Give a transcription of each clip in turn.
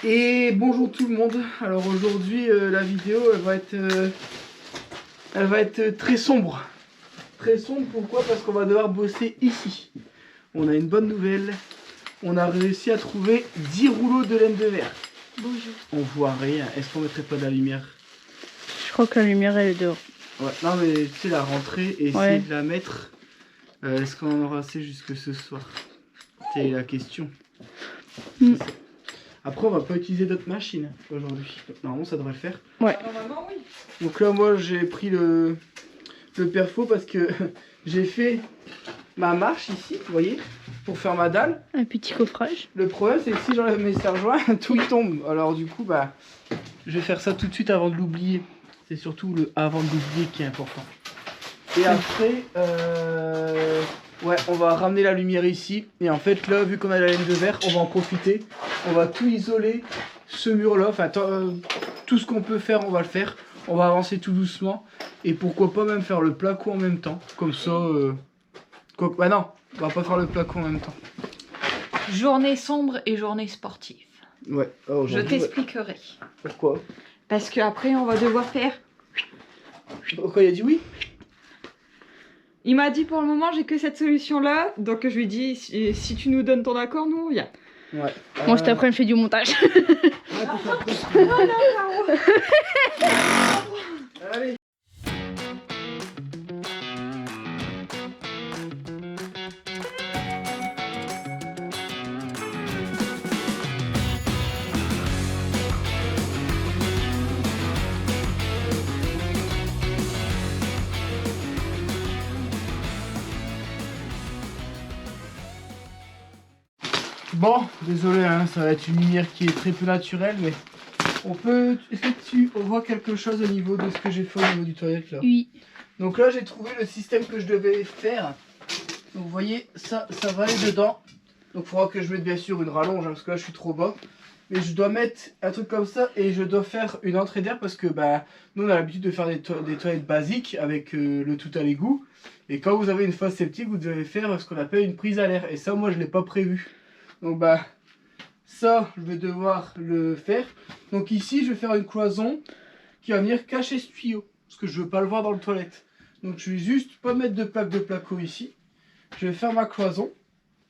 Et bonjour tout le monde. Alors aujourd'hui la vidéo elle va être très sombre. Très sombre, pourquoi? Parce qu'on va devoir bosser ici. On a une bonne nouvelle. On a réussi à trouver 10 rouleaux de laine de verre. Bonjour. On voit rien. Est-ce qu'on mettrait pas de la lumière? Je crois que la lumière elle est dehors. Ouais, non mais tu sais la rentrée et essayer de la mettre. Est-ce qu'on en aura assez jusque ce soir? C'est la question. Après, on va pas utiliser d'autres machines aujourd'hui. Normalement, ça devrait le faire. Ouais. Normalement, oui. Donc là, moi, j'ai pris le perfo parce que j'ai fait ma marche ici, vous voyez, pour faire ma dalle. Un petit coffrage. Le problème, c'est que si j'enlève mes serre-joints, tout tombe. Alors du coup, bah, je vais faire ça tout de suite avant de l'oublier. C'est surtout le avant de l'oublier qui est important. Et après, ouais, on va ramener la lumière ici. Et en fait, là, vu qu'on a la laine de verre, on va en profiter. On va tout isoler, ce mur-là. Enfin, tout ce qu'on peut faire, on va le faire. On va avancer tout doucement. Et pourquoi pas même faire le placo en même temps. Comme ça... Bah non, on va pas faire le placo en même temps. Journée sombre et journée sportive. Ouais. Oh, Je t'expliquerai. Pourquoi? Parce qu'après, on va devoir faire... Pourquoi il a dit oui? Il m'a dit pour le moment, j'ai que cette solution-là. Donc je lui ai dit, si tu nous donnes ton accord, nous on vient. Ouais. Moi cet après-midi je fais du montage. Allez. Bon, désolé, hein, ça va être une lumière qui est très peu naturelle, mais on peut... Est-ce que tu vois quelque chose au niveau de ce que j'ai fait au niveau du toilette là? Oui. Donc là, j'ai trouvé le système que je devais faire. Donc vous voyez, ça va aller dedans. Donc il faudra que je mette bien sûr une rallonge, hein, parce que là je suis trop bas. Mais je dois mettre un truc comme ça et je dois faire une entrée d'air parce que bah, nous on a l'habitude de faire des toilettes basiques avec le tout à l'égout. Et quand vous avez une fosse septique, vous devez faire ce qu'on appelle une prise à l'air. Et ça, moi je l'ai pas prévu. Donc bah, ça je vais devoir le faire. Donc ici je vais faire une cloison qui va venir cacher ce tuyau. Parce que je veux pas le voir dans le toilette. Donc je vais juste pas mettre de plaque de placo ici. Je vais faire ma cloison.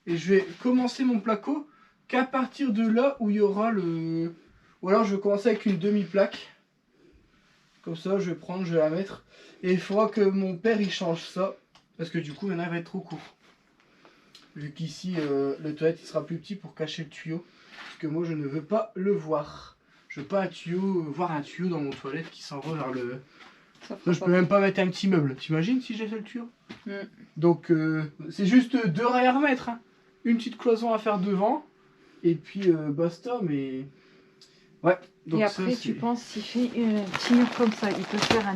Et je vais commencer mon placo qu'à partir de là où il y aura le... Ou alors je vais commencer avec une demi-plaque. Comme ça je vais prendre, je vais la mettre. Et il faudra que mon père il change ça. Parce que du coup maintenant il va être trop court. Vu qu'ici le toilette il sera plus petit pour cacher le tuyau. Parce que moi je ne veux pas le voir. Je veux pas voir un tuyau dans mon toilette qui s'en va vers le... Là, je peux même pas mettre un petit meuble. T'imagines si j'ai fait le tuyau? Donc c'est juste 2 rails à remettre. Hein. Une petite cloison à faire devant. Et puis basta, mais... Ouais. Donc Et après, ça, tu penses, s'il fait un petit mur comme ça, il peut faire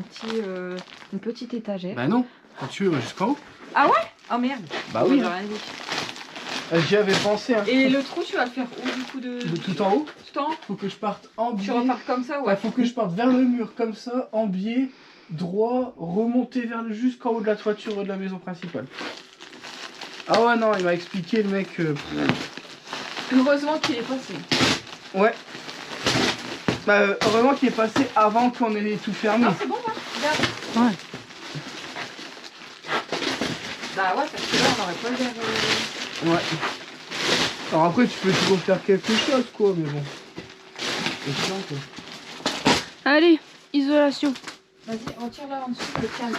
une petite étagère. Bah non, un tuyau jusqu'en haut. Ah ouais? Oh merde. Bah oui. J'ai rien dit. J'y avais pensé. Hein. Et le trou, tu vas le faire où du coup de tout en haut? Tout en haut? Faut que je parte en biais. Tu repars comme ça, ouais. Ouais, faut que je parte vers le mur comme ça, en biais, droit, remonter vers jusqu'en haut de la toiture de la maison principale. Ah ouais, non, il m'a expliqué le mec... Heureusement qu'il est passé. Ouais. Bah, heureusement qu'il est passé avant qu'on ait tout fermé. Ah, c'est bon, là. Regarde. Ouais. Bah ouais, parce que là, on n'aurait pas le verre. Ouais. Alors après, tu peux toujours faire quelque chose, quoi, mais bon. C'est chiant, quoi. Allez, isolation. Vas-y, retire là en dessous, le calme.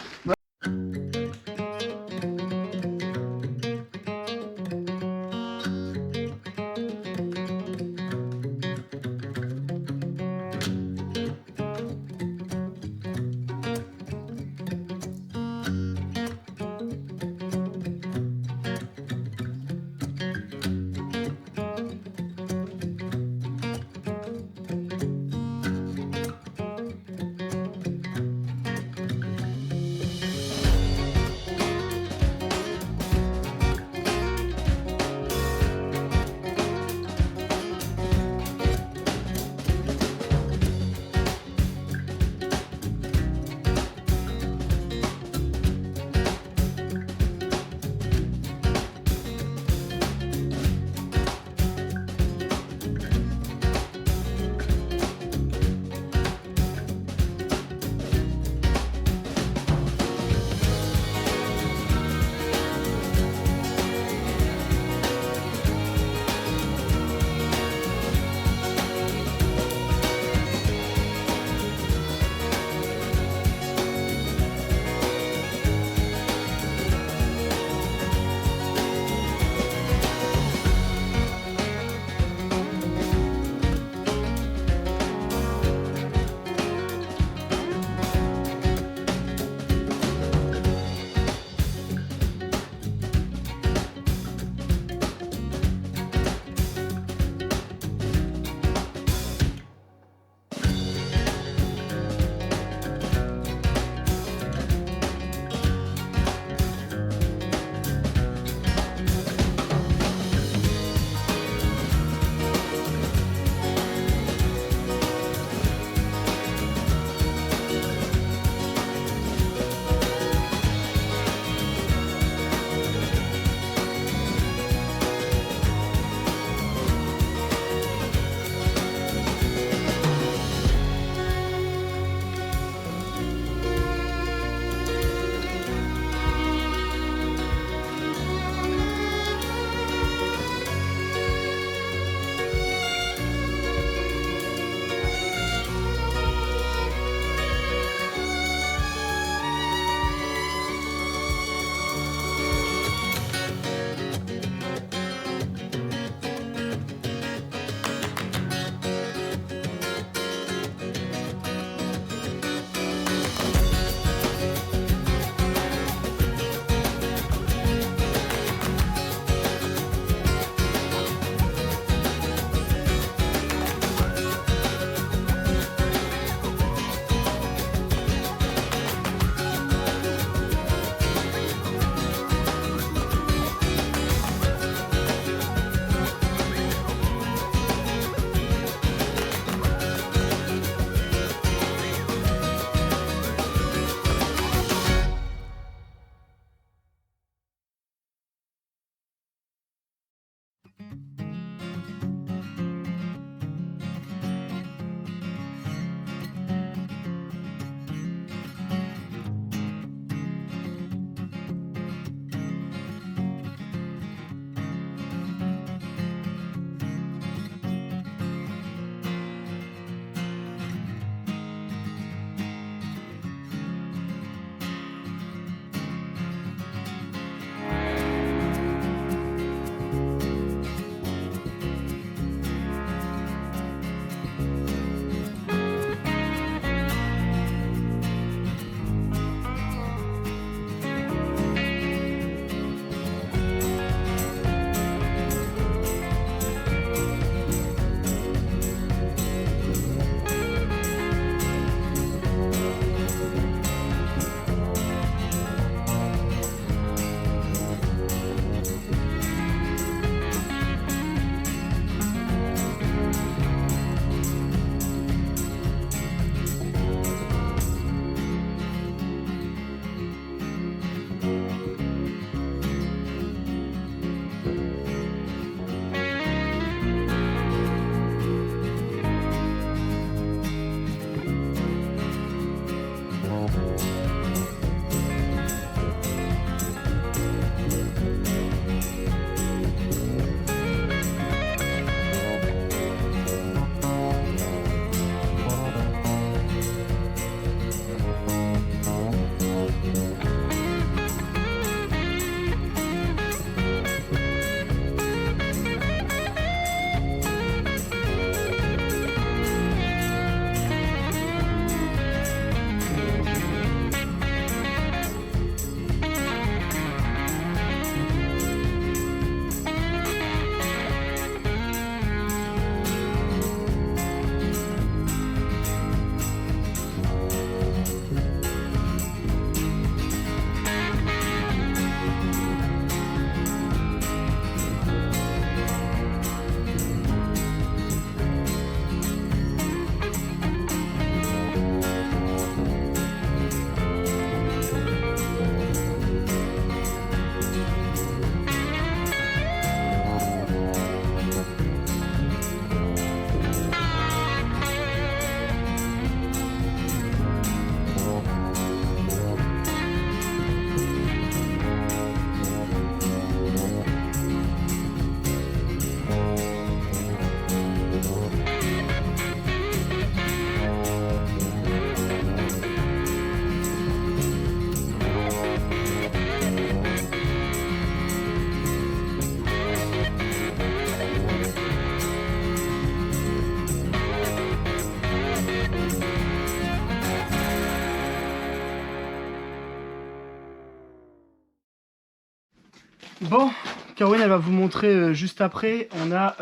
Bon, Caroline elle va vous montrer juste après. On a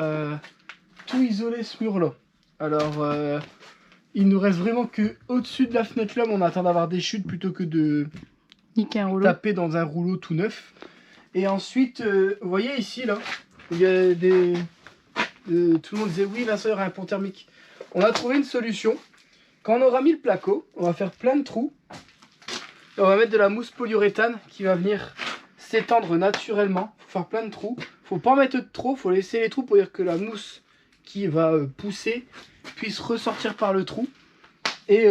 tout isolé ce mur là. Alors il nous reste vraiment que au-dessus de la fenêtre là, mais on attend d'avoir des chutes plutôt que de Niquer un rouleau. taper dans un rouleau tout neuf. Et ensuite, vous voyez ici là, il y a des... tout le monde disait oui Vincent il y aura un pont thermique. On a trouvé une solution. Quand on aura mis le placo, on va faire plein de trous. Et on va mettre de la mousse polyuréthane qui va venir s'étendre naturellement. Faut faire plein de trous. Faut pas en mettre de trop, faut laisser les trous pour dire que la mousse qui va pousser puisse ressortir par le trou. Et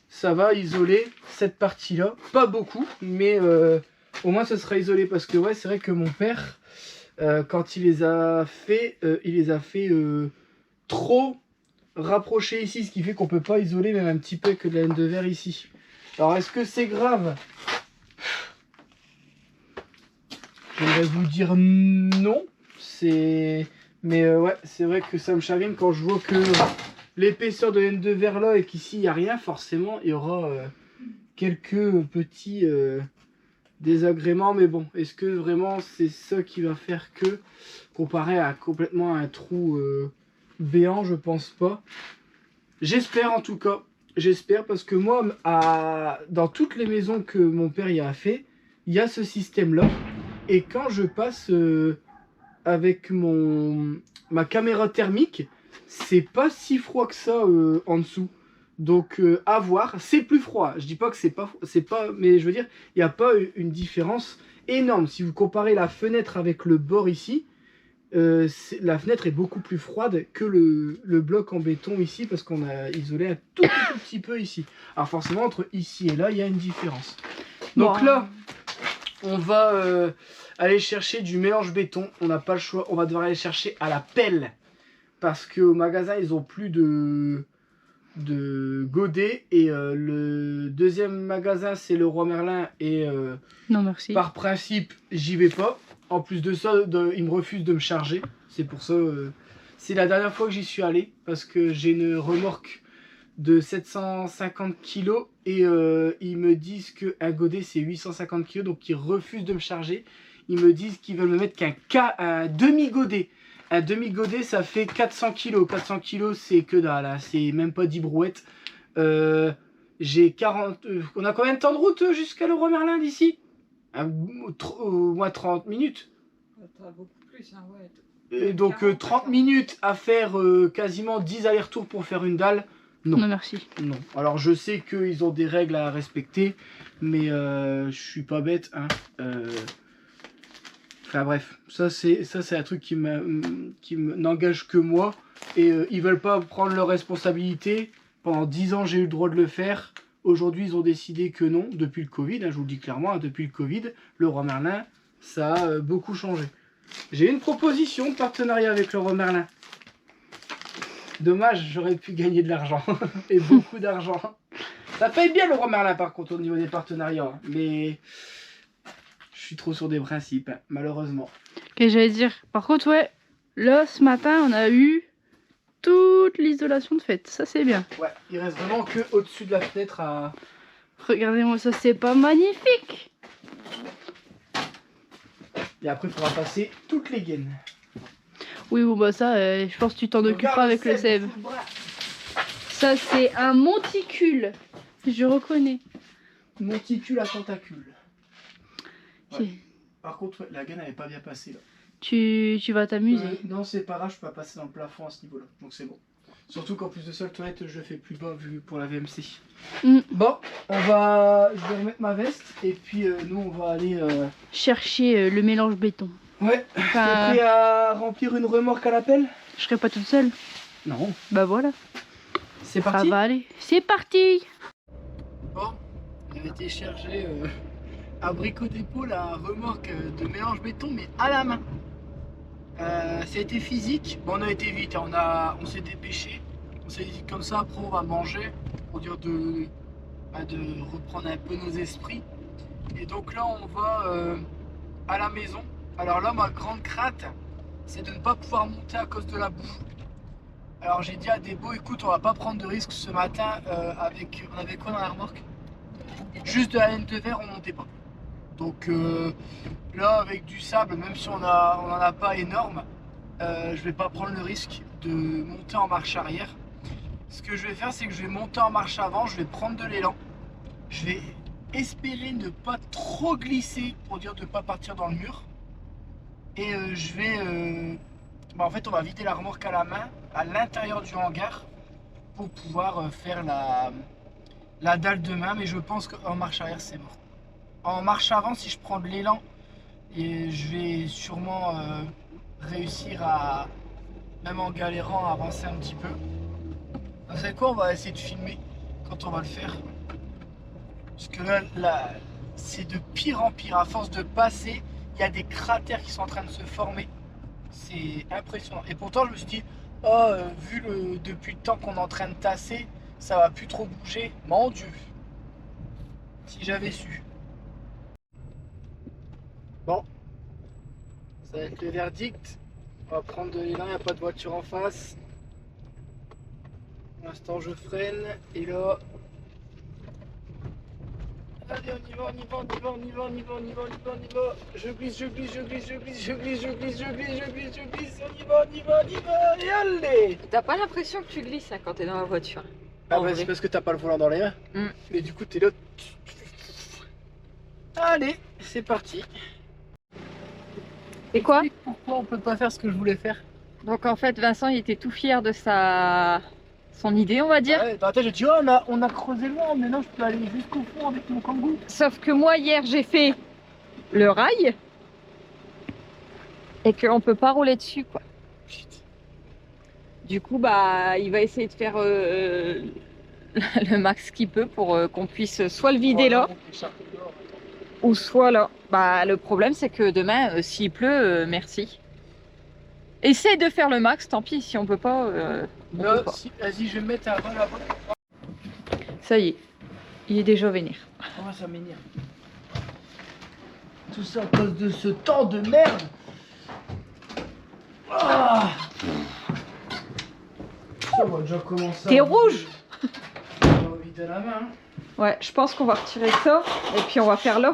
ça va isoler cette partie-là. Pas beaucoup, mais au moins ça sera isolé. Parce que ouais, c'est vrai que mon père, quand il les a fait, trop rapprochés ici. Ce qui fait qu'on peut pas isoler même un petit peu que de la laine de verre ici. Alors est-ce que c'est grave? J'aimerais vous dire non. Mais ouais, c'est vrai que ça me chagrine quand je vois que l'épaisseur de laine de verre là et qu'ici il n'y a rien, forcément il y aura quelques petits désagréments. Mais bon, est-ce que vraiment c'est ça qui va faire que, comparé à complètement un trou béant, je pense pas. J'espère en tout cas. J'espère parce que moi, dans toutes les maisons que mon père y a fait, il y a ce système-là. Et quand je passe avec ma caméra thermique, c'est pas si froid que ça en dessous. Donc à voir, c'est plus froid. Je dis pas que c'est pas, mais je veux dire, il n'y a pas une différence énorme. Si vous comparez la fenêtre avec le bord ici, la fenêtre est beaucoup plus froide que le bloc en béton ici parce qu'on a isolé un tout petit peu ici. Alors forcément entre ici et là il y a une différence. Donc là on va aller chercher du mélange béton. On n'a pas le choix, on va devoir aller chercher à la pelle parce qu'au magasin ils ont plus de godets et le deuxième magasin c'est le Roi Merlin et non merci. Par principe j'y vais pas. En plus de ça, il me refuse de me charger. C'est pour ça, c'est la dernière fois que j'y suis allé. Parce que j'ai une remorque de 750 kg. Et ils me disent qu'un godet c'est 850 kg. Donc ils refusent de me charger. Ils me disent qu'ils veulent me mettre un demi-godet. Un demi-godet ça fait 400 kg. 400 kg c'est que dalle. Hein. C'est même pas 10 brouettes. J'ai 40... on a combien de temps de route jusqu'à le Roi Merlin d'ici? Au moins 30 minutes. Beaucoup plus, hein, ouais. Donc 30 minutes à faire quasiment 10 allers-retours pour faire une dalle. Non. Non merci. Non. Alors je sais qu'ils ont des règles à respecter, mais je suis pas bête. Hein. Enfin bref, ça c'est un truc qui n'engage que moi. Et ils veulent pas prendre leurs responsabilités. Pendant 10 ans j'ai eu le droit de le faire. Aujourd'hui, ils ont décidé que non, depuis le Covid, hein, je vous le dis clairement, hein, depuis le Covid, le Roi Merlin, ça a beaucoup changé. J'ai une proposition de partenariat avec le Roi Merlin. Dommage, j'aurais pu gagner de l'argent, et beaucoup d'argent. Ça paye bien le Roi Merlin par contre au niveau des partenariats, hein, mais je suis trop sur des principes, hein, malheureusement. Ok, j'allais dire, par contre ouais, là ce matin on a eu toute l'isolation de fait, ça c'est bien. Ouais, il reste vraiment que au-dessus de la fenêtre à... Regardez-moi ça, c'est pas magnifique? Et après il faudra passer toutes les gaines. Oui bon bah ça, je pense que tu t'en occuperas avec le Seb. Ça c'est un monticule, je reconnais. Monticule à tentacule. Ouais. Ok. Par contre, ouais, la gaine elle est pas bien passée là. Tu vas t'amuser. Non, c'est pas grave, je peux pas passer dans le plafond à ce niveau-là, donc c'est bon. Surtout qu'en plus de ça, le toilette, je le fais plus bas vu pour la VMC. Bon, je vais remettre ma veste et puis nous, on va aller chercher le mélange béton. Ouais. Enfin, t'es prêt à remplir une remorque à la pelle? je serai pas toute seule. Non. Bah voilà. C'est Ça parti. va aller. C'est parti. Bon, j'ai été chercher à Brico Dépôt la remorque de mélange béton, mais à la main. Ça a été physique, bon, on a été vite, on s'est dépêché, on s'est dit comme ça, après on va manger pour dire de reprendre un peu nos esprits. Et donc là on va à la maison. Alors là ma grande crainte c'est de ne pas pouvoir monter à cause de la boue. Alors j'ai dit à Débo, écoute on va pas prendre de risque ce matin on avait quoi dans la remorque? Juste de la laine de verre, on montait pas. Donc là, avec du sable, même si on en a pas énorme, je vais pas prendre le risque de monter en marche arrière. Ce que je vais faire, c'est que je vais monter en marche avant, je vais prendre de l'élan. Je vais espérer ne pas trop glisser pour dire de ne pas partir dans le mur. Et je vais... en fait, on va vider la remorque à la main à l'intérieur du hangar pour pouvoir faire la dalle de main. Mais je pense qu'en marche arrière, c'est mort. En marche avant, si je prends de l'élan, je vais sûrement réussir à, même en galérant, à avancer un petit peu. Vous savez quoi, on va essayer de filmer quand on va le faire. Parce que là c'est de pire en pire. À force de passer, il y a des cratères qui sont en train de se former. C'est impressionnant. Et pourtant, je me suis dit, oh, vu depuis le temps qu'on est en train de tasser, ça va plus trop bouger. Mon Dieu, si j'avais su. Bon, ça va être le verdict. On va prendre de l'élan, il n'y a pas de voiture en face. Pour l'instant, je freine. Et là... Allez, on y va, on y va, on y va, on y va, on y va, on y va, on y va, on y va. Je glisse, je glisse, je glisse, je glisse, je glisse, je glisse, je glisse, je glisse, je glisse, on y va, on y va, on y va, et allez. T'as pas l'impression que tu glisses hein, quand t'es dans la voiture? Ah bah c'est parce que t'as pas le volant dans les mains. Mais du coup t'es là. Allez, c'est parti. Et quoi? Pourquoi on peut pas faire ce que je voulais faire? Donc en fait, Vincent, il était tout fier de son idée, on va dire. Ouais, dans la tête, j'ai dit, oh, on a creusé loin, mais non, je peux aller jusqu'au fond avec mon kangou. Sauf que moi, hier, j'ai fait le rail et qu'on peut pas rouler dessus, quoi. Shit. Du coup, bah, il va essayer de faire le max qu'il peut pour qu'on puisse soit le vider là, ou soit là. Bah, le problème, c'est que demain, s'il pleut, merci. Essaye de faire le max, tant pis, si on peut pas. Là, si, vas-y, je vais me mettre à là-bas. Ça y est, il est déjà vénère. Oh, ça m'énerve. Tout ça à cause de ce temps de merde. Ah, ça va déjà commencer. T'es rouge. On va vider la main. Ouais, je pense qu'on va retirer ça et puis on va faire là.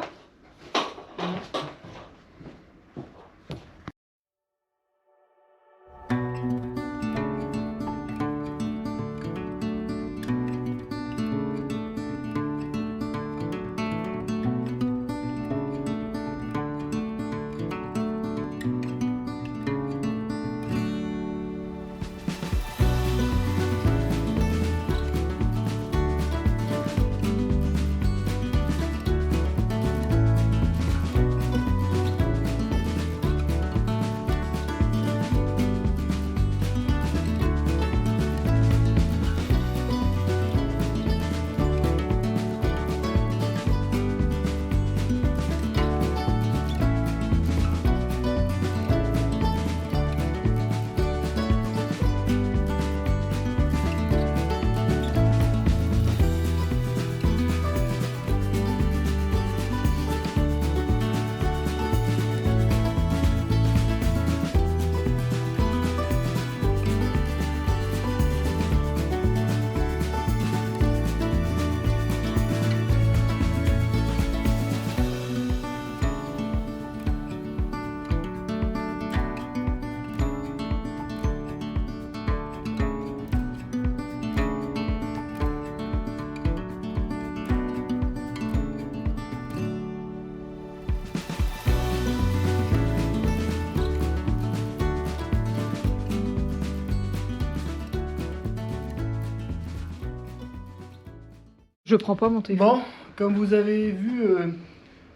Je prends pas mon téléphone. Bon, comme vous avez vu,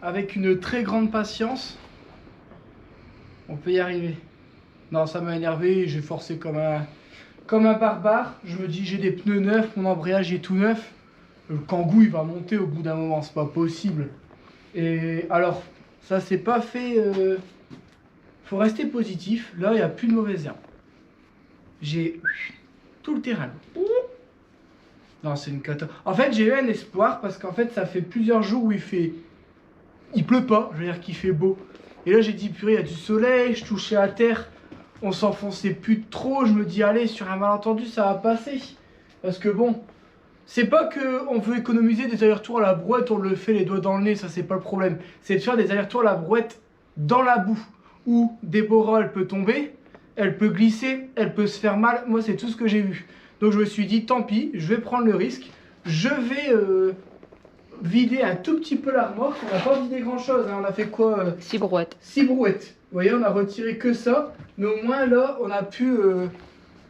avec une très grande patience, on peut y arriver. Non, ça m'a énervé, j'ai forcé comme un barbare. Je me dis, j'ai des pneus neufs, mon embrayage est tout neuf. Le kangou, il va monter au bout d'un moment, c'est pas possible. Et alors, ça s'est pas fait... Faut rester positif. Là, il n'y a plus de mauvaises herbes. J'ai tout le terrain. Non, c'est une cata. En fait, j'ai eu un espoir parce qu'en fait, ça fait plusieurs jours où il pleut pas, je veux dire qu'il fait beau. Et là, j'ai dit, purée, il y a du soleil, je touchais à terre, on s'enfonçait plus trop. Je me dis, allez, sur un malentendu, ça va passer. Parce que bon, c'est pas que on veut économiser des allers-retours à la brouette, on le fait les doigts dans le nez, ça c'est pas le problème. C'est de faire des allers-retours à la brouette dans la boue, où Déborah elle peut tomber, elle peut glisser, elle peut se faire mal. Moi c'est tout ce que j'ai vu. Donc je me suis dit tant pis, je vais prendre le risque. Je vais vider un tout petit peu la remorque. On n'a pas vidé grand chose, hein. On a fait quoi 6 brouettes. 6 brouettes. Vous voyez, on a retiré que ça. Mais au moins là, on a pu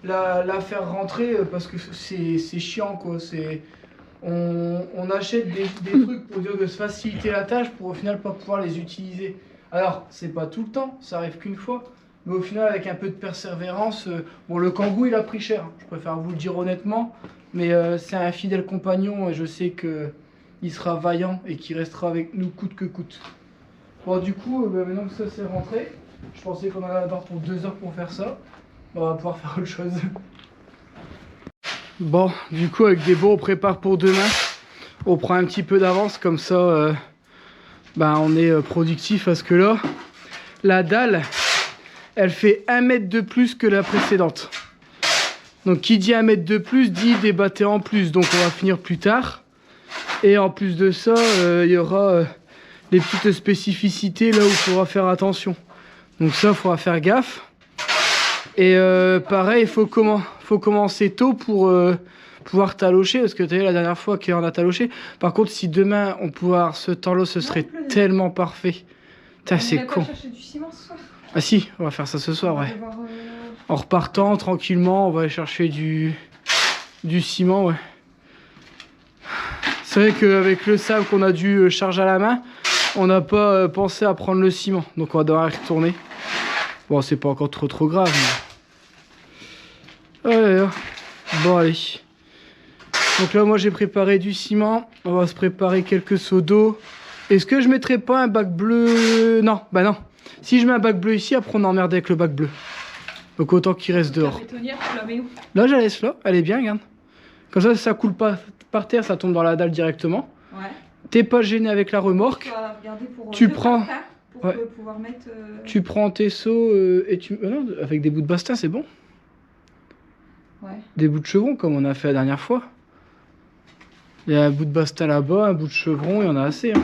la faire rentrer parce que c'est chiant quoi. On achète des trucs pour dire de se faciliter la tâche pour au final pas pouvoir les utiliser. Alors, c'est pas tout le temps, ça arrive qu'une fois. Mais au final, avec un peu de persévérance, bon, le Kangoo il a pris cher, hein. Je préfère vous le dire honnêtement. Mais c'est un fidèle compagnon et je sais qu'il sera vaillant et qu'il restera avec nous coûte que coûte. Bon, du coup, maintenant que ça c'est rentré, je pensais qu'on allait avoir pour 2 heures pour faire ça. On va pouvoir faire autre chose. Bon, du coup, avec Débo, on prépare pour demain. On prend un petit peu d'avance, comme ça, on est productif. Parce que là, la dalle, elle fait 1 mètre de plus que la précédente. Donc, qui dit 1 mètre de plus, dit des battets en plus. Donc, on va finir plus tard. Et en plus de ça, il y aura des petites spécificités là où il faudra faire attention. Donc ça, il faudra faire gaffe. Et pareil, il faut commencer tôt pour pouvoir talocher. Parce que tu as vu la dernière fois qu'on a taloché. Par contre, si demain on pouvait avoir ce temps-là, ce serait tellement parfait. C'est con. Chercher du ciment ce soir. Ah si, on va faire ça ce soir, ouais. En repartant tranquillement, on va aller chercher du ciment, ouais. C'est vrai qu'avec le sable qu'on a dû charger à la main, on n'a pas pensé à prendre le ciment. Donc on va devoir y retourner. Bon, c'est pas encore trop grave, mais... Ouais, bon, allez. Donc là, moi, j'ai préparé du ciment. On va se préparer quelques seaux d'eau. Est-ce que je mettrai pas un bac bleu? Non, bah non. Si je mets un bac bleu ici, après on emmerde avec le bac bleu. Donc autant qu'il reste dehors. La bétonnière, tu la mets où? Là, je la laisse là. Elle est bien, regarde. Comme ça coule pas par terre, ça tombe dans la dalle directement. Ouais. T'es pas gêné avec la remorque. Tu prends... Pour pouvoir mettre, Tu prends tes seaux et tu... non, avec des bouts de bastin, c'est bon. Ouais. Des bouts de chevron, comme on a fait la dernière fois. Il y a un bout de bastin là-bas, un bout de chevron, il y en a assez. Hein.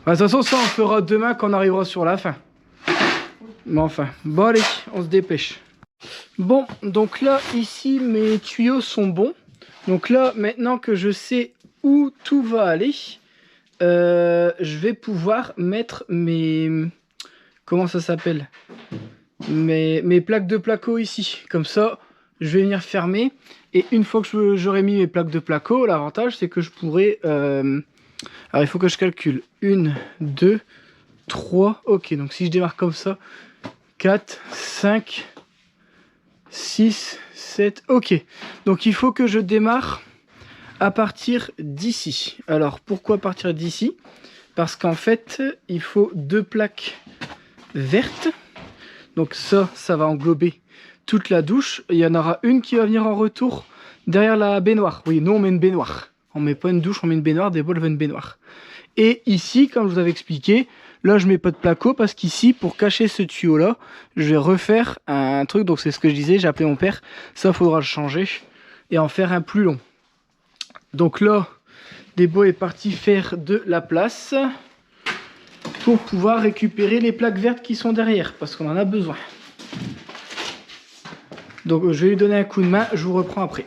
De toute façon, ça, on fera demain quand on arrivera sur la fin. Mais enfin, bon allez, on se dépêche. Bon, donc là, ici, mes tuyaux sont bons. Donc là, maintenant que je sais où tout va aller... je vais pouvoir mettre mes... Comment ça s'appelle? Mes plaques de placo ici. Comme ça, je vais venir fermer. Et une fois que j'aurai mis mes plaques de placo, l'avantage c'est que je pourrai... Alors il faut que je calcule. 1, 2, 3... Ok, donc si je démarre comme ça... 4, 5, 6, 7... Ok. Donc il faut que je démarre... à partir d'ici. Alors pourquoi partir d'ici? Parce qu'en fait il faut 2 plaques vertes. Donc ça va englober toute la douche. Il y en aura une qui va venir en retour derrière la baignoire. Oui, nous on met une baignoire. On met pas une douche, on met une baignoire. Des bols veut une baignoire. Et ici, comme je vous avais expliqué, là je mets pas de placo parce qu'ici, pour cacher ce tuyau là, je vais refaire un truc. Donc c'est ce que je disais, j'ai appelé mon père. Ça faudra le changer et en faire un plus long. Donc là, Débo est parti faire de la place pour pouvoir récupérer les plaques vertes qui sont derrière, parce qu'on en a besoin. Donc je vais lui donner un coup de main, je vous reprends après.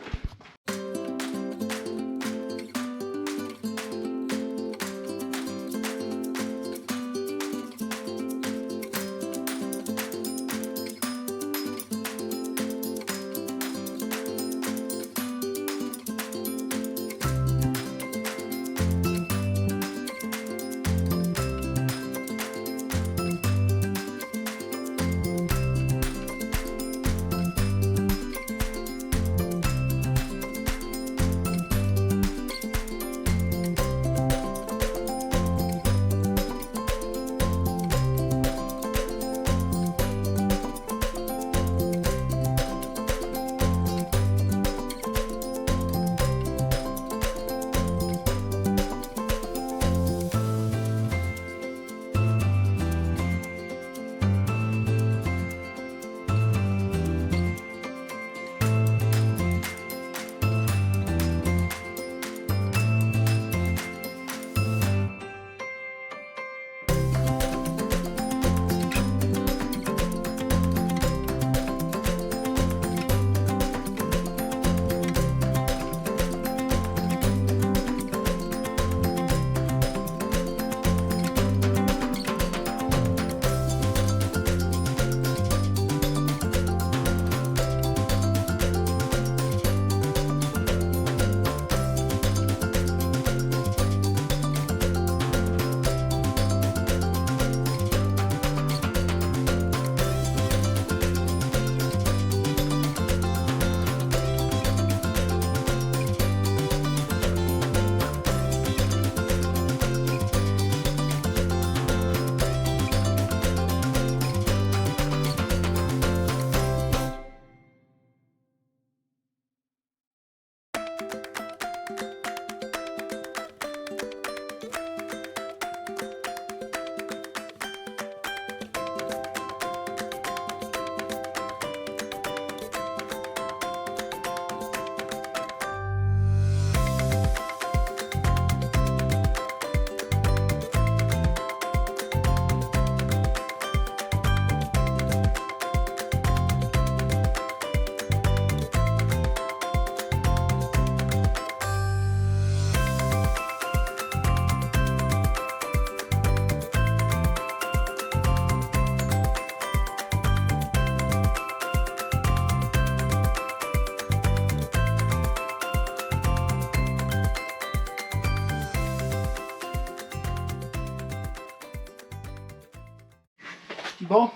Bon,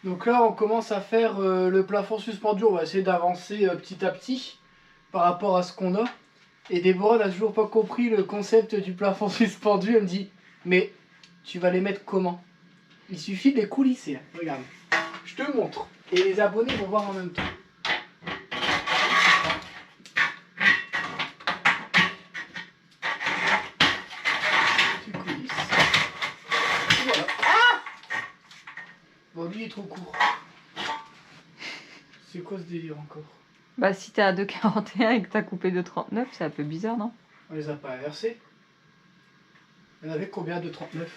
donc là on commence à faire le plafond suspendu, on va essayer d'avancer petit à petit par rapport à ce qu'on a. Et Déborah n'a toujours pas compris le concept du plafond suspendu, elle me dit mais tu vas les mettre comment? Il suffit de les coulisser, hein. Regarde, je te montre et les abonnés vont voir en même temps. Tu coulisses, voilà. Ah bon, lui il est trop court. C'est quoi ce délire encore? Bah si t'es à 2,41 et que t'as coupé de 39, c'est un peu bizarre, non? On les a pas inversés. Il y en avait combien de 39?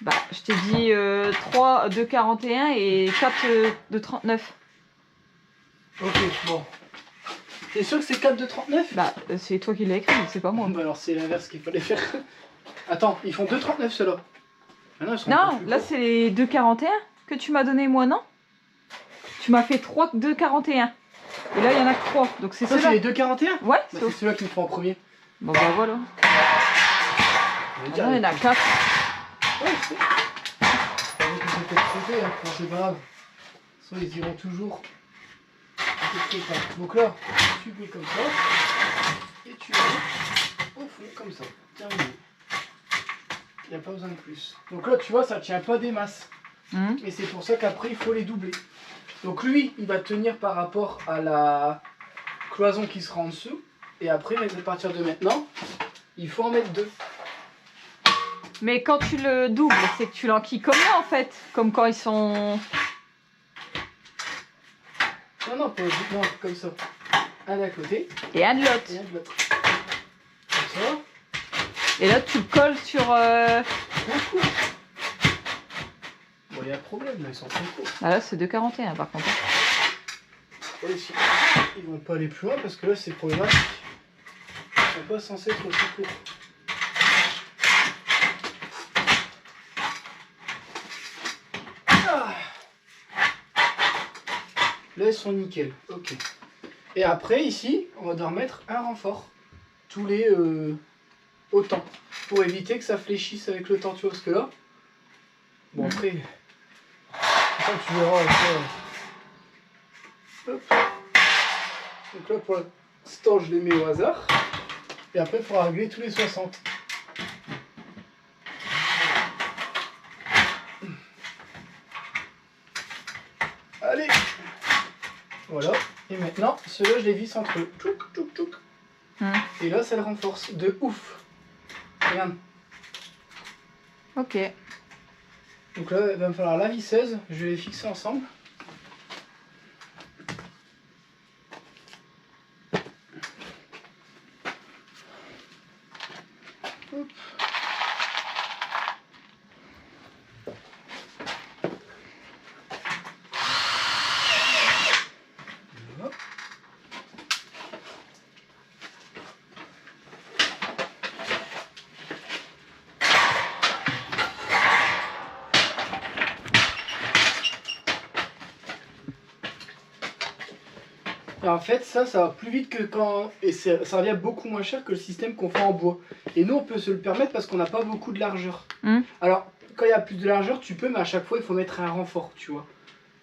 Bah je t'ai dit 3 de 41 et 4 de 39. Ok, bon. T'es sûr que c'est 4 de 39? Bah c'est toi qui l'as écrit, c'est pas moi. Bah alors c'est l'inverse qu'il fallait faire. Attends, ils font 2,39 ceux-là. Ah non, ils sont un peu Non, plus là courts. c'est les 2,41 que tu m'as donné moi, non? Tu m'as fait 3 de 41. Et là il y en a que 3, donc c'est Ça c'est ceux-là. les 2,41? Ouais, Bah, c'est c'est celui-là qui me faut en premier. Bon bah voilà. Je veux Ah non, il y en a 4. Ouais, je sais. Pas vu que j'étais trompé, hein. Bon, c'est pas grave. Soit ils iront toujours. Donc là, tu mets comme ça. Et tu mets au fond comme ça. Terminé. Il n'y a pas besoin de plus. Donc là, tu vois, ça tient pas des masses. Et c'est pour ça qu'après, il faut les doubler. Donc lui, il va tenir par rapport à la cloison qui sera en dessous. Et après, à partir de maintenant, il faut en mettre 2. Mais quand tu le doubles, c'est que tu l'enquilles comme là en fait. Comme quand ils sont... Non, non, pas non, comme ça. Un d'un côté Et un de l'autre. et un de l'autre. Comme ça. Et là tu le colles sur... Un coup. Bon, il y a un problème, là, ils sont trop courts. Ah là c'est 2,41 par contre. Ouais, ici. Ils vont pas aller plus loin parce que là, c'est problématique. Ils sont pas censés être aussi courts. Ah. Là, ils sont nickel. Ok. Et après, ici, on va devoir mettre un renfort. Tous les autant. Pour éviter que ça fléchisse avec le temps, tu vois. Parce que là, bon, après, ça, tu verras. Hop. Donc là, pour l'instant, je les mets au hasard. Et après, il faudra régler tous les 60. Allez. Voilà. Et maintenant, ceux-là, je les visse entre eux. Tchouk, tchouk, tchouk. Et là, ça le renforce de ouf. Regarde. Ok. Donc là, il va me falloir la visseuse. Je vais les fixer ensemble. Hop. Voilà. Et en fait, ça va plus vite que quand... Et ça revient beaucoup moins cher que le système qu'on fait en bois. Et nous, on peut se le permettre parce qu'on n'a pas beaucoup de largeur. Alors, quand il y a plus de largeur, tu peux, mais à chaque fois, il faut mettre un renfort, tu vois.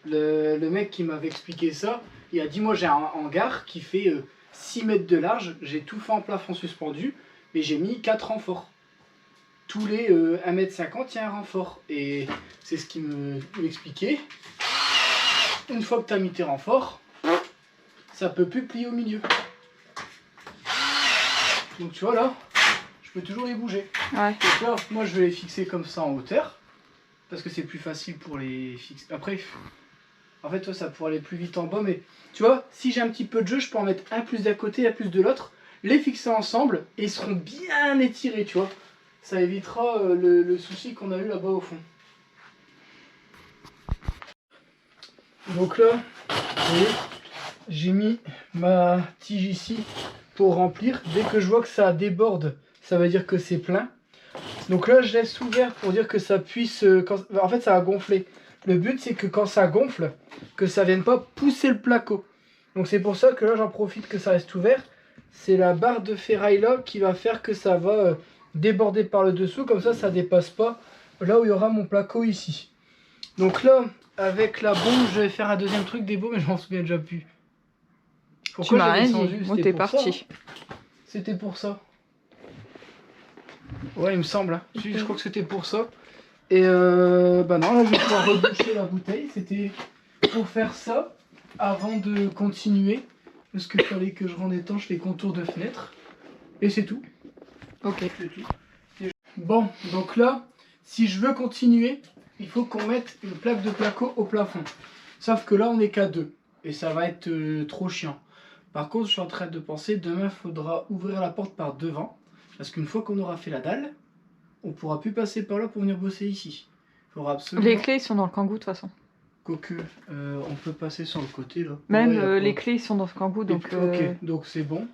Le mec qui m'avait expliqué ça, il a dit, moi, j'ai un hangar qui fait 6 mètres de large. J'ai tout fait en plafond suspendu, mais j'ai mis 4 renforts. Tous les 1,50 m, il y a un renfort. Et c'est ce qu'il m'expliquait. Une fois que tu as mis tes renforts, ça peut plus plier au milieu. Donc tu vois là, je peux toujours les bouger. Ouais. Donc là, moi je vais les fixer comme ça en hauteur, parce que c'est plus facile pour les fixer. Après, en fait, toi, ça pourrait aller plus vite en bas, mais tu vois, si j'ai un petit peu de jeu, je peux en mettre un plus d'un côté, un plus de l'autre, les fixer ensemble, et ils seront bien étirés, tu vois. Ça évitera le souci qu'on a eu là-bas au fond. Donc là, vous voyez, j'ai mis ma tige ici pour remplir. Dès que je vois que ça déborde, ça veut dire que c'est plein. Donc là, je laisse ouvert pour dire que ça puisse... en fait, ça va gonfler. Le but, c'est que quand ça gonfle, que ça vienne pas pousser le placo. Donc c'est pour ça que là, j'en profite que ça reste ouvert. C'est la barre de ferraille là qui va faire que ça va déborder par le dessous. Comme ça dépasse pas là où il y aura mon placo ici. Donc là, avec la bombe, je vais faire un deuxième truc des bombes, mais je m'en souviens déjà plus. Tu m'as rien descendu? dit, moi C'était t'es pour ça, parti. hein. C'était pour ça. Ouais, il me semble. Hein. Je crois que c'était pour ça. Et bah non, là je vais pouvoir reboucher la bouteille. C'était pour faire ça avant de continuer. Parce qu'il fallait que je rende étanche les contours de fenêtre. Et c'est tout. Ok. C'est tout. Bon, donc là, si je veux continuer, il faut qu'on mette une plaque de placo au plafond. Sauf que là, on n'est qu'à 2. Et ça va être trop chiant. Par contre, je suis en train de penser, demain, il faudra ouvrir la porte par devant. Parce qu'une fois qu'on aura fait la dalle, on pourra plus passer par là pour venir bosser ici. Il faudra absolument... Les clés sont dans le kangou de toute façon. Quoique, on peut passer sur le côté là. Même Ouais, les clés sont dans le kangou, donc... Ok, donc c'est bon.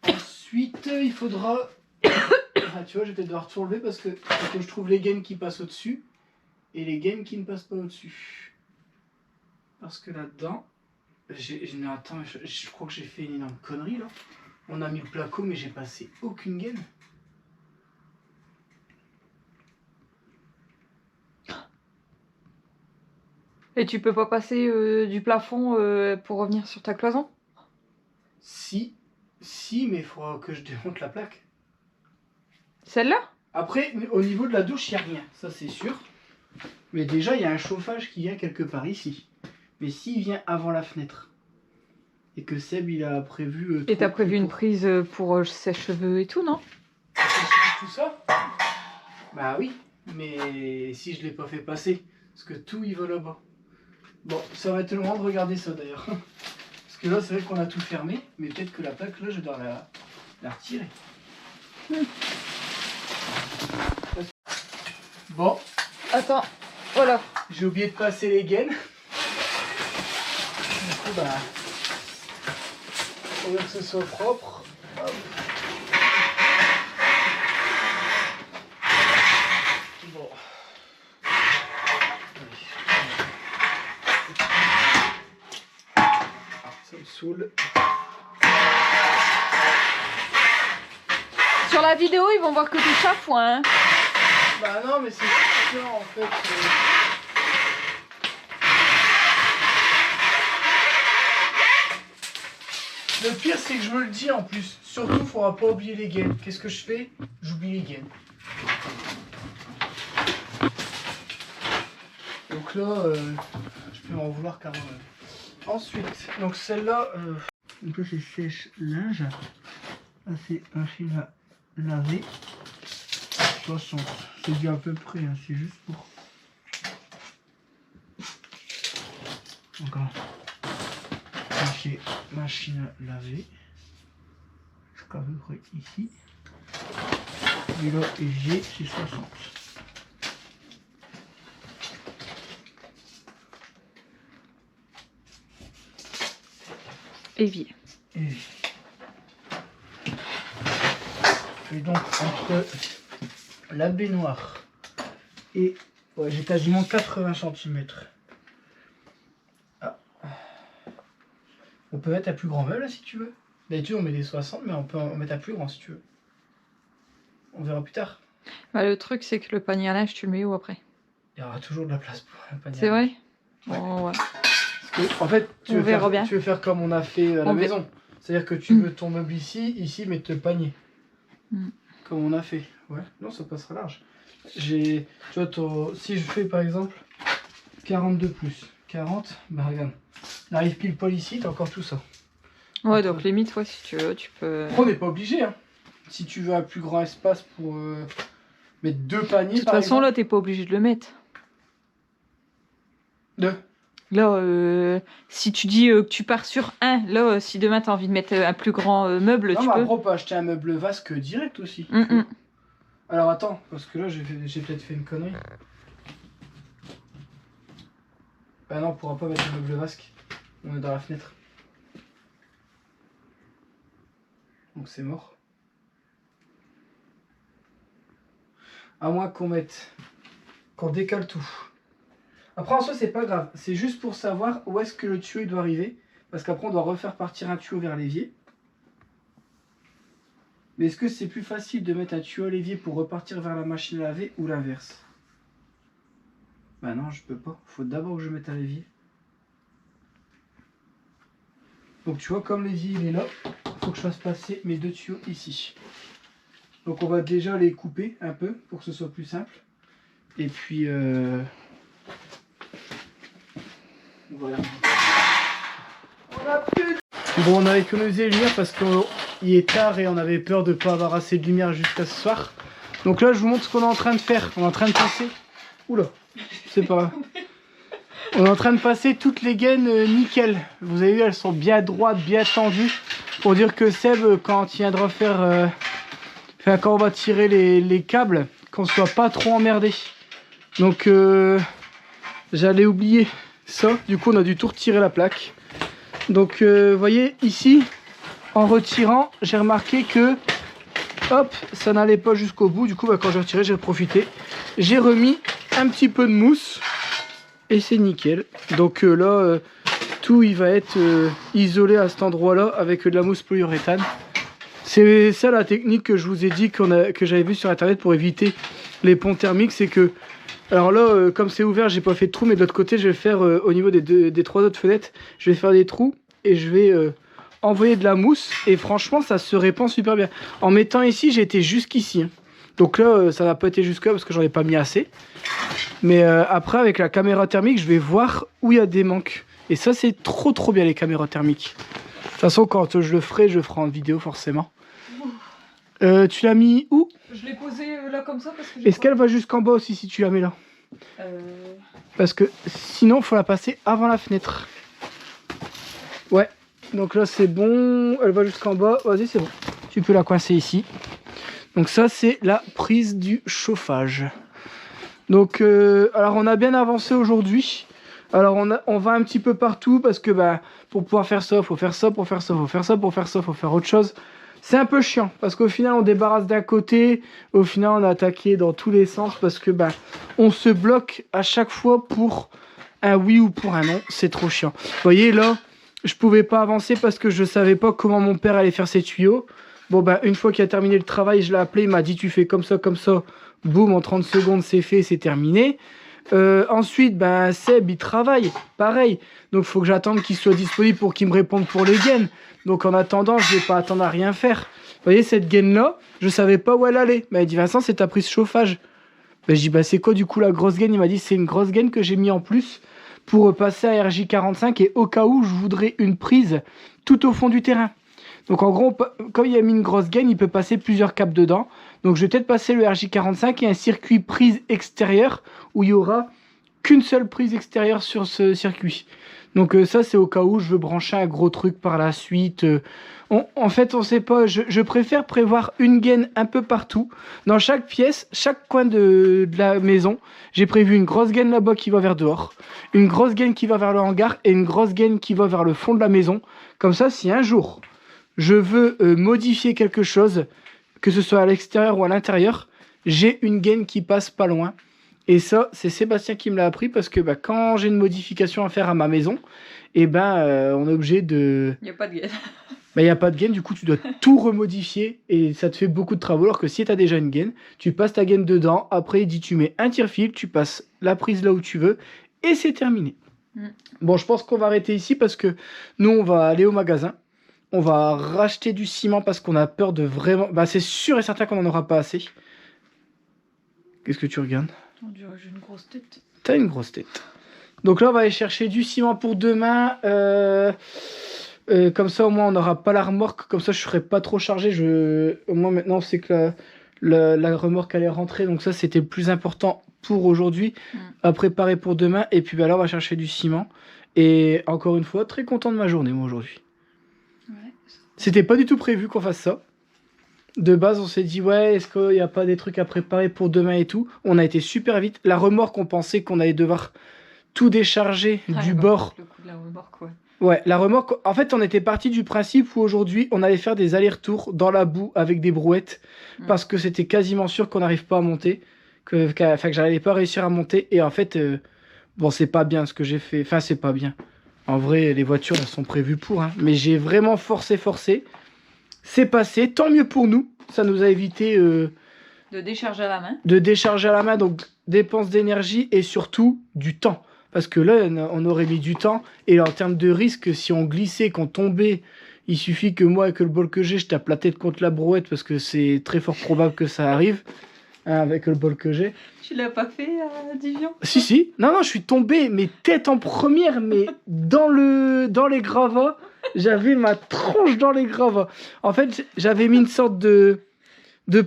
Ensuite, il faudra... Ah, tu vois, je vais peut-être devoir tout enlever parce que faut que je trouve les gaines qui passent au-dessus et les gaines qui ne passent pas au-dessus. Parce que là-dedans, attends, je crois que j'ai fait une énorme connerie là. On a mis le placo mais j'ai passé aucune gaine. Et tu peux pas passer du plafond pour revenir sur ta cloison? Si, mais il faudra que je démonte la plaque. Celle-là? Après, au niveau de la douche, il n'y a rien, ça c'est sûr. Mais déjà, il y a un chauffage qui vient quelque part ici. Mais s'il vient avant la fenêtre, et que Seb il a prévu... Et t'as prévu une prise pour sèche-cheveux et tout, non? Tout ça? Bah oui, mais si je l'ai pas fait passer, parce que tout il va là-bas. Bon, ça va être le moment de regarder ça d'ailleurs. Parce que là, c'est vrai qu'on a tout fermé, mais peut-être que la plaque là, je dois la retirer. Bon, Attends, voilà. j'ai oublié de passer les gaines. Du coup, bah, faut bien que ce soit propre. Hop. Bon. Ça me saoule. Sur la vidéo, ils vont voir que tu chafouins. Hein. Bah non, mais c'est chiant en fait. Le pire, c'est que je me le dis en plus. Surtout, il faudra pas oublier les gaines. Qu'est-ce que je fais? J'oublie les gaines. Donc là, je peux m'en vouloir quand même. Ensuite, donc celle-là, donc là c'est sèche-linge. Là c'est machine à laver. 60. C'est du à peu près, hein, c'est juste pour. Encore. Chez machine à laver. Jusqu'à peu près ici. Et là, j'ai, c'est 60. Évier. Et donc, entre la baignoire et. Ouais, j'ai quasiment 80 cm. Ah. On peut mettre à plus grand meuble si tu veux. D'habitude, on met des 60, mais on peut en mettre à plus grand si tu veux. On verra plus tard. Bah, le truc, c'est que le panier à linge, tu le mets où après? Il y aura toujours de la place pour un panier. C'est vrai? Ouais. Oh, ouais. Parce que, en fait, tu veux faire comme on a fait à la maison. C'est-à-dire que tu veux ton meuble ici, mettre le panier. Comme on a fait. Ouais, non, ça passera large. Tu vois, si je fais par exemple 42 plus 40, bah regarde. On arrive pile poil ici, t'as encore tout ça. Ouais, donc limite, ouais, si tu veux, tu peux... Après, on n'est pas obligé, hein. Si tu veux un plus grand espace pour mettre 2 paniers, De toute façon, là, t'es pas obligé de le mettre. Là, si tu dis que tu pars sur un, là, si demain t'as envie de mettre un plus grand meuble, non, tu mais peux. après, on peut acheter un meuble vasque direct aussi. Alors attends, parce que là, j'ai peut-être fait une connerie. Bah non, on pourra pas mettre un meuble vasque. On est dans la fenêtre. Donc c'est mort. À moins qu'on décale tout. Après en soi c'est pas grave, c'est juste pour savoir où est-ce que le tuyau doit arriver. Parce qu'après on doit refaire partir un tuyau vers l'évier. Mais est-ce que c'est plus facile de mettre un tuyau à l'évier pour repartir vers la machine à laver ou l'inverse? Bah non, je peux pas. Faut d'abord que je mette à l'évier. Donc tu vois, comme l'évier il est là, faut que je fasse passer mes 2 tuyaux ici. Donc on va déjà les couper un peu pour que ce soit plus simple. Et puis voilà. Bon, on a économisé la lumière parce qu'il est tard et on avait peur de ne pas avoir assez de lumière jusqu'à ce soir. Donc là je vous montre ce qu'on est en train de faire. On est en train de passer. Oula, c'est pas grave. On est en train de passer toutes les gaines nickel. Vous avez vu, elles sont bien droites, bien tendues. Pour dire que Seb, quand il viendra faire... quand on va tirer les câbles, qu'on soit pas trop emmerdé. Donc j'allais oublier ça. Du coup on a dû tout retirer la plaque. Donc vous voyez ici, en retirant, j'ai remarqué que hop, ça n'allait pas jusqu'au bout. Du coup bah, quand j'ai retiré, j'ai profité. J'ai remis un petit peu de mousse. Et c'est nickel. Donc là, tout il va être isolé à cet endroit-là avec de la mousse polyuréthane. C'est ça la technique que je vous ai dit que j'avais vu sur internet pour éviter les ponts thermiques. C'est que, alors là, comme c'est ouvert, j'ai pas fait de trou, mais de l'autre côté, je vais faire au niveau des 3 autres fenêtres, je vais faire des trous et je vais envoyer de la mousse. Et franchement, ça se répand super bien. En mettant ici, j'ai été jusqu'ici. Hein. Donc là, ça n'a pas été jusque là parce que j'en ai pas mis assez. Mais après, avec la caméra thermique, je vais voir où il y a des manques. Et ça, c'est trop bien les caméras thermiques. De toute façon, quand je le ferai en vidéo forcément. Tu l'as mis où? Je l'ai posé là comme ça parce que... Est-ce qu'elle va jusqu'en bas aussi si tu la mets là? Parce que sinon, il faut la passer avant la fenêtre. Ouais, donc là c'est bon. Elle va jusqu'en bas. Vas-y, c'est bon. Tu peux la coincer ici. Donc ça, c'est la prise du chauffage. Donc, alors on a bien avancé aujourd'hui. Alors on va un petit peu partout parce que bah, pour pouvoir faire ça, faut faire ça, pour faire ça, faut faire ça, pour faire ça, faut faire autre chose. C'est un peu chiant parce qu'au final on débarrasse d'un côté, au final on a attaqué dans tous les sens parce que bah, on se bloque à chaque fois pour un oui ou pour un non. C'est trop chiant. Vous voyez là, je pouvais pas avancer parce que je savais pas comment mon père allait faire ses tuyaux. Bon bah une fois qu'il a terminé le travail, je l'ai appelé, il m'a dit tu fais comme ça, boum, en 30 secondes c'est fait, c'est terminé. Ensuite, ben, Seb il travaille, pareil, donc il faut que j'attende qu'il soit disponible pour qu'il me réponde pour les gaines. Donc en attendant, je vais pas attendre à rien faire. Vous voyez cette gaine là, je savais pas où elle allait. Ben, il dit Vincent, c'est ta prise chauffage. Ben, je dis bah c'est quoi du coup la grosse gaine? Il m'a dit c'est une grosse gaine que j'ai mis en plus pour passer à RJ45 et au cas où je voudrais une prise tout au fond du terrain. Donc en gros, comme il a mis une grosse gaine, il peut passer plusieurs câbles dedans. Donc je vais peut-être passer le RJ45 et un circuit prise extérieure où il y aura qu'une seule prise extérieure sur ce circuit. Donc ça c'est au cas où je veux brancher un gros truc par la suite. En fait on sait pas, je préfère prévoir une gaine un peu partout. Dans chaque pièce, chaque coin de la maison, j'ai prévu une grosse gaine là-bas qui va vers dehors, une grosse gaine qui va vers le hangar et une grosse gaine qui va vers le fond de la maison. Comme ça si un jour je veux modifier quelque chose, que ce soit à l'extérieur ou à l'intérieur, j'ai une gaine qui passe pas loin. Et ça, c'est Sébastien qui me l'a appris parce que bah, quand j'ai une modification à faire à ma maison, et ben on est obligé de... Il n'y a pas de gaine. Il n'y a pas de gaine, du coup tu dois tout remodifier et ça te fait beaucoup de travaux. Alors que si tu as déjà une gaine, tu passes ta gaine dedans, après il dit tu mets un tire-fil, tu passes la prise là où tu veux et c'est terminé. Bon, je pense qu'on va arrêter ici parce que nous on va aller au magasin. On va racheter du ciment parce qu'on a peur de vraiment... Bah, c'est sûr et certain qu'on n'en aura pas assez. Qu'est-ce que tu regardes? J'ai une grosse tête. T'as une grosse tête. Donc là, on va aller chercher du ciment pour demain. Comme ça, au moins, on n'aura pas la remorque. Comme ça, je ne serai pas trop chargé. Au moins, maintenant, c'est que la remorque allait rentrer. Donc ça, c'était le plus important pour aujourd'hui. À préparer pour demain. Et puis bah, là, on va chercher du ciment. Et encore une fois, très content de ma journée, moi, aujourd'hui. C'était pas du tout prévu qu'on fasse ça. De base, on s'est dit, ouais, est-ce qu'il n'y a pas des trucs à préparer pour demain et tout? On a été super vite. La remorque, on pensait qu'on allait devoir tout décharger du bord. Le coup de la remorque, ouais. Ouais, la remorque, en fait, on était parti du principe où aujourd'hui, on allait faire des allers-retours dans la boue avec des brouettes parce que c'était quasiment sûr qu'on n'arrive pas à monter, que j'allais pas réussir à monter. Et en fait, bon, c'est pas bien ce que j'ai fait. Enfin, c'est pas bien. En vrai, les voitures, elles sont prévues pour. Hein. Mais j'ai vraiment forcé. C'est passé. Tant mieux pour nous. ça nous a évité De décharger à la main. de décharger à la main, donc dépense d'énergie et surtout du temps. Parce que là, on aurait mis du temps. Et en termes de risque, si on glissait, qu'on tombait, il suffit que moi, avec le bol que j'ai, je tape la tête contre la brouette parce que c'est très fort probable que ça arrive. Hein, avec le bol que j'ai. Tu l'as pas fait à Divion? Si. Non, je suis tombé, mais tête en première, mais dans les gravats. J'avais ma tronche dans les gravats. En fait, j'avais mis une sorte de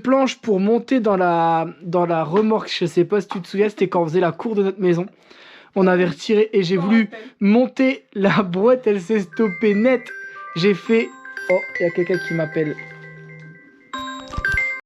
planche pour monter dans la remorque. Je sais pas si tu te souviens, c'était quand on faisait la cour de notre maison. On avait retiré et j'ai voulu monter. La brouette, elle s'est stoppée net. J'ai fait... Oh, il y a quelqu'un qui m'appelle.